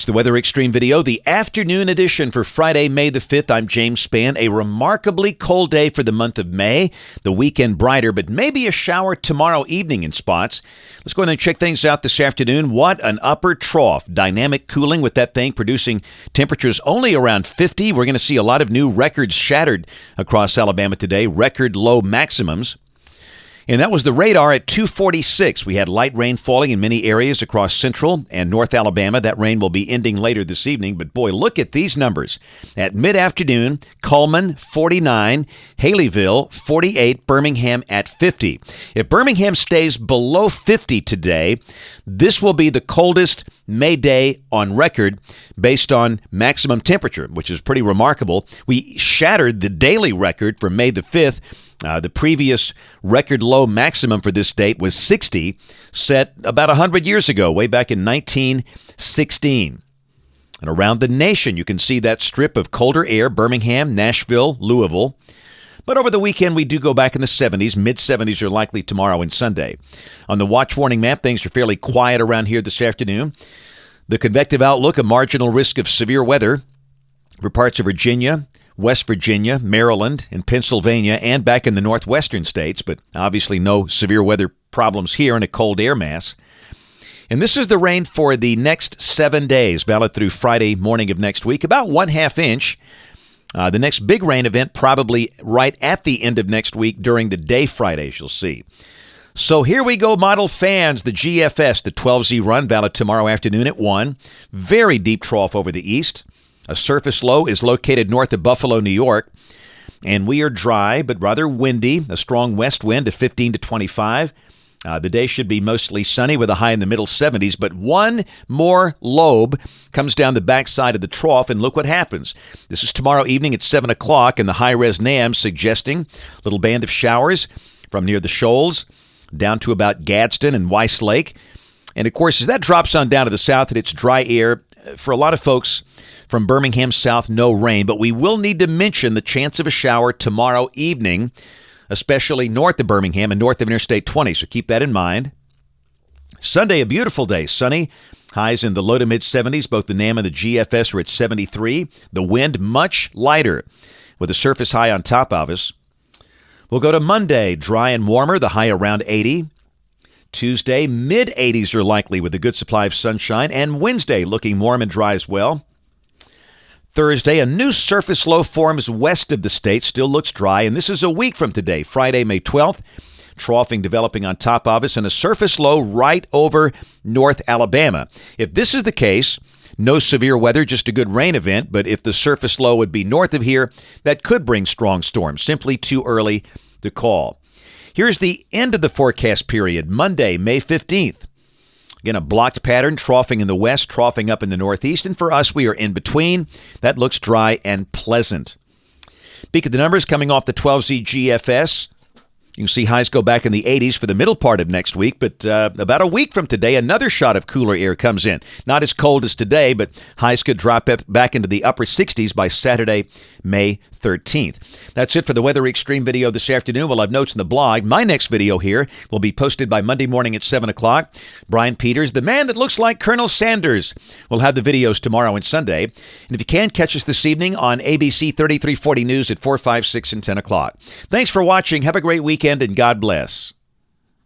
It's the Weather Xtreme video, the afternoon edition for Friday, May the 5th. I'm James Spann. A remarkably cold day for the month of May. The weekend brighter, but maybe a shower tomorrow evening in spots. Let's go ahead and check things out this afternoon. What an upper trough. Dynamic cooling with that thing producing temperatures only around 50. We're going to see a lot of new records shattered across Alabama today. Record low maximums. And that was the radar at 2:46. We had light rain falling in many areas across central and north Alabama. That rain will be ending later this evening. But boy, look at these numbers. At mid-afternoon, Cullman, 49, Haleyville, 48, Birmingham at 50. If Birmingham stays below 50 today, this will be the coldest May day on record based on maximum temperature, which is pretty remarkable. We shattered the daily record for May the 5th. The previous record low maximum for this date was 60, set about 100 years ago, way back in 1916. And around the nation, you can see that strip of colder air, Birmingham, Nashville, Louisville. But over the weekend, we do go back in the 70s. Mid-70s are likely tomorrow and Sunday. On the watch warning map, things are fairly quiet around here this afternoon. The convective outlook, a marginal risk of severe weather for parts of Virginia, West Virginia, Maryland, and Pennsylvania, and back in the northwestern states, but obviously no severe weather problems here in a cold air mass. And this is the rain for the next 7 days, valid through Friday morning of next week, about 1/2 inch. The next big rain event probably right at the end of next week during the day Fridays, you'll see. So here we go, model fans. The GFS, the 12Z run, valid tomorrow afternoon at 1. Very deep trough over the east. A surface low is located north of Buffalo, New York, and we are dry but rather windy, a strong west wind of 15 to 25. The day should be mostly sunny with a high in the middle 70s, but one more lobe comes down the backside of the trough, and look what happens. This is tomorrow evening at 7 o'clock, and the high-res NAM suggesting a little band of showers from near the Shoals down to about Gadsden and Weiss Lake. And, of course, as that drops on down to the south, and it's dry air, for a lot of folks from Birmingham south, no rain, but we will need to mention the chance of a shower tomorrow evening, especially north of Birmingham and north of Interstate 20, so keep that in mind. Sunday, a beautiful day, sunny, highs in the low to mid-70s. Both the NAM and the GFS are at 73. The wind much lighter with a surface high on top of us. We'll go to Monday, dry and warmer, the high around 80. Tuesday, mid-80s are likely with a good supply of sunshine, and Wednesday looking warm and dry as well. Thursday, a new surface low forms west of the state, still looks dry, and this is a week from today, Friday, May 12th. Troughing developing on top of us, and a surface low right over North Alabama. If this is the case, no severe weather, just a good rain event, but if the surface low would be north of here, that could bring strong storms, simply too early to call. Here's the end of the forecast period, Monday, May 15th. Again, a blocked pattern, troughing in the west, troughing up in the northeast, and for us, we are in between. That looks dry and pleasant. Peek at the numbers coming off the 12Z GFS. You can see highs go back in the 80s for the middle part of next week, but about a week from today, another shot of cooler air comes in. Not as cold as today, but highs could drop back into the upper 60s by Saturday, May 13th. That's it for the Weather Xtreme video this afternoon. We'll have notes in the blog. My next video here will be posted by Monday morning at 7 o'clock. Brian Peters, the man that looks like Colonel Sanders, will have the videos tomorrow and Sunday. And if you can, catch us this evening on ABC 3340 News at 4, 5, 6, and 10 o'clock. Thanks for watching. Have a great weekend, and God bless.